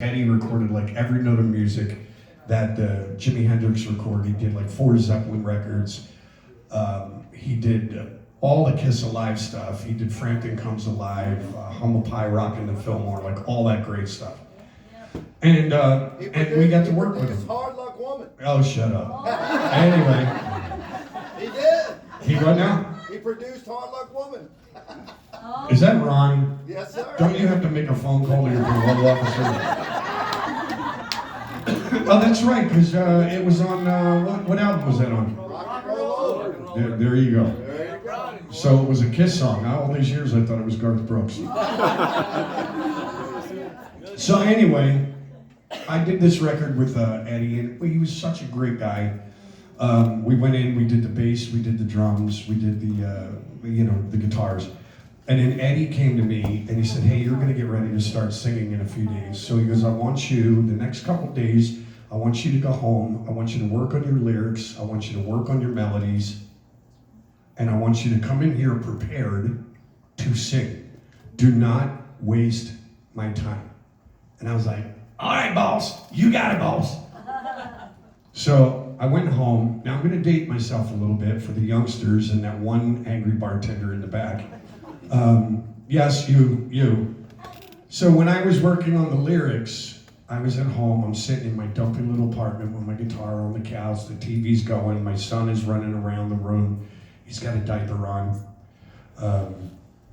Eddie recorded like every note of music that Jimi Hendrix recorded. He did like 4 Zeppelin records. He did all the Kiss Alive stuff. He did Frampton Comes Alive, Humble Pie, Rockin' the Fillmore, like all that great stuff. And we got to work with him. Hard Luck Woman. Oh, shut up. Anyway. He did. He what now? He produced Hard Luck Woman. Is that Ron? Yes, sir. Don't you have to make a phone call to your parole officer? Oh, that's right, because it was on, what album was that on? Rock and Roll Over. There you go. There you go. So it was a Kiss song. All these years I thought it was Garth Brooks. So anyway, I did this record with Eddie, and he was such a great guy. We went in, we did the bass, we did the drums, we did the guitars. And then Eddie came to me and he said, hey, you're gonna get ready to start singing in a few days. So he goes, I want you, the next couple days, I want you to go home, I want you to work on your lyrics, I want you to work on your melodies, and I want you to come in here prepared to sing. Do not waste my time. And I was like, all right, boss, you got it, boss. So I went home. Now I'm gonna date myself a little bit for the youngsters and that one angry bartender in the back. Yes, you. So when I was working on the lyrics, I was at home, I'm sitting in my dumpy little apartment with my guitar on the couch, the TV's going, my son is running around the room, he's got a diaper on.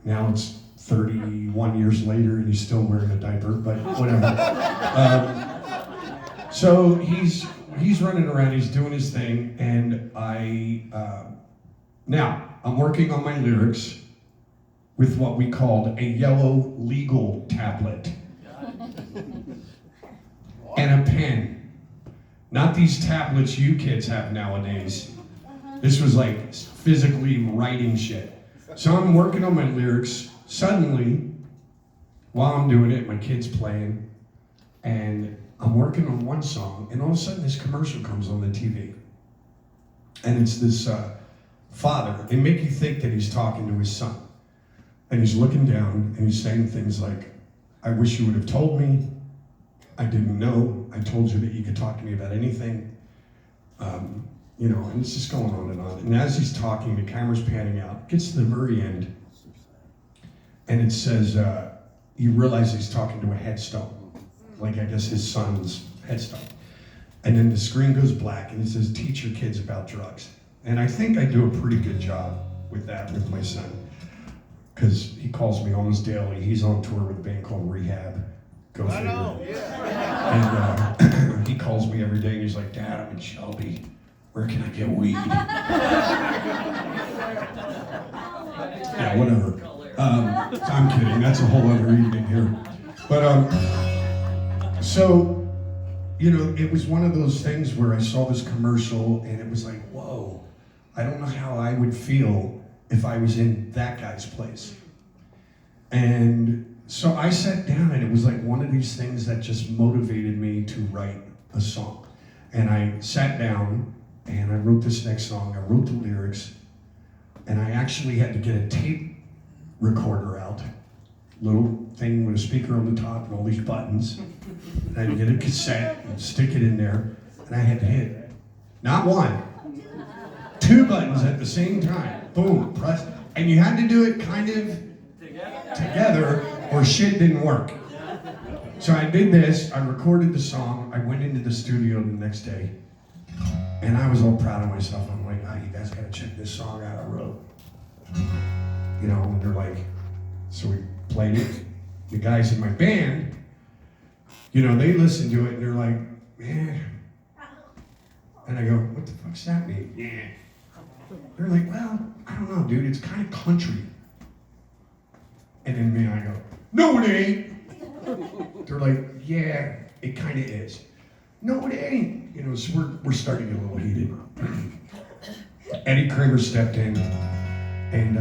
Now it's 31 years later and he's still wearing a diaper, but whatever. So he's running around, he's doing his thing, and now I'm working on my lyrics with what we called a yellow legal tablet and a pen. Not these tablets you kids have nowadays. This was like physically writing shit. So I'm working on my lyrics. Suddenly, while I'm doing it, my kid's playing, and I'm working on one song, and all of a sudden this commercial comes on the TV. And it's this father. They make you think that he's talking to his son. And he's looking down and he's saying things like, I wish you would have told me. I didn't know. I told you that you could talk to me about anything. And it's just going on and on. And as he's talking, the camera's panning out. It gets to the very end. And it says, you realize he's talking to a headstone. Like, I guess his son's headstone. And then the screen goes black and it says, teach your kids about drugs. And I think I do a pretty good job with that with my son. Because he calls me almost daily. He's on tour with a band called Rehab. Go figure. Yeah. And he calls me every day and he's like, Dad, I'm in Shelby. Where can I get weed? Yeah, whatever. I'm kidding. That's a whole other evening here. But so, it was one of those things where I saw this commercial and it was like, whoa, I don't know how I would feel if I was in that guy's place. And so I sat down and it was like one of these things that just motivated me to write a song. And I sat down and I wrote this next song. I wrote the lyrics and I actually had to get a tape recorder out. Little thing with a speaker on the top and all these buttons. And I had to get a cassette and stick it in there. And I had to hit not one, 2 buttons at the same time. Boom, press. And you had to do it kind of together or shit didn't work. So I did this, I recorded the song, I went into the studio the next day, and I was all proud of myself. I'm like, you guys gotta check this song out I wrote. And they're like, so we played it. The guys in my band, they listen to it and they're like, man. And I go, what the fuck's that mean? Yeah. They're like, well, I don't know, dude, it's kind of country. And then me, I go, no it ain't. They're like, yeah, it kind of is. No, it ain't. So we're starting to get a little heated. Eddie Kramer stepped in and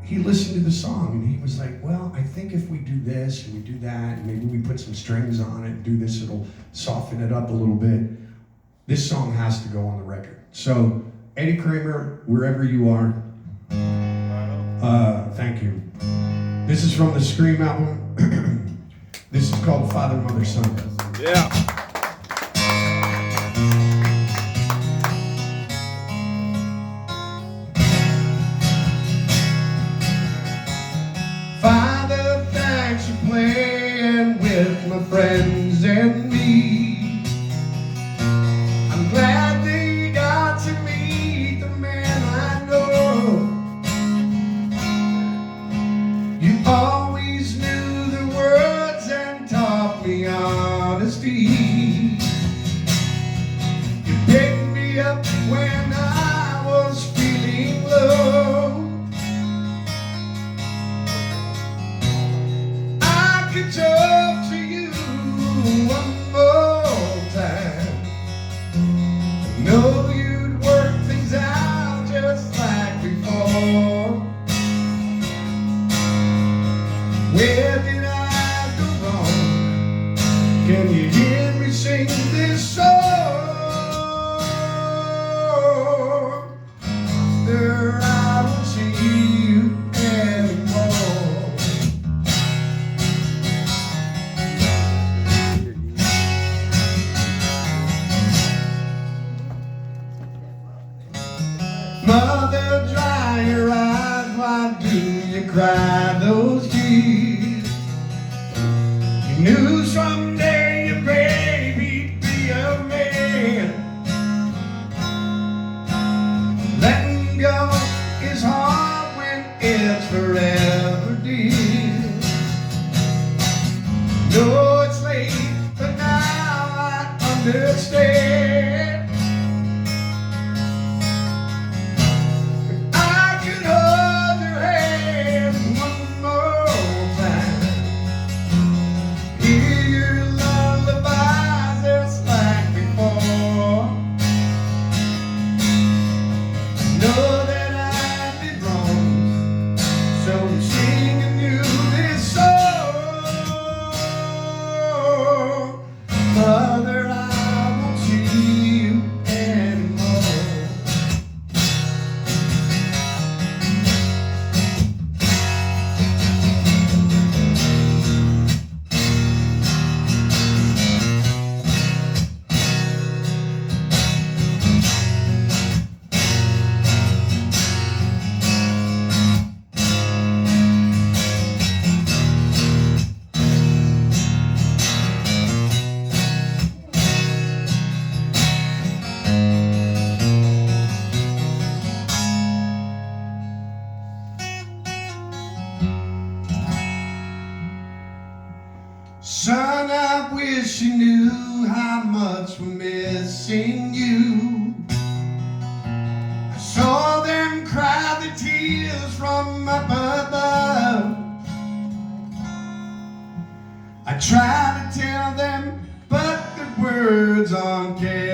he listened to the song and he was like, well, I think if we do this and we do that and maybe we put some strings on it and do this, it'll soften it up a little bit. This song has to go on the record. So Eddie Kramer, wherever you are, thank you. This is from the Scream album. This is called Father, Mother, Son. Yeah. Father, thanks for playing with my friends and me. I'm glad they got to meet the man I know. You always knew the words and taught me honesty. You picked me up when I was feeling low. I could talk to you one more time. I know you'd work things out just like before. Where did I go wrong? Can you hear me sing this song? There, I won't see you anymore. Mother, dry your eyes, why do you cry those tears? You knew someday your baby'd be a man. Letting go is hard when it's forever, dear. No, it's late, but now I understand. I could hold your hand one more time. Hear your lullabies just like before. Know that I did wrong, so I'm singing you this song. Mother, I won't see you anymore. Son, I wish you knew how much we're missing you. I saw them cry the tears from up above. I tried to tell them, but the words aren't capable.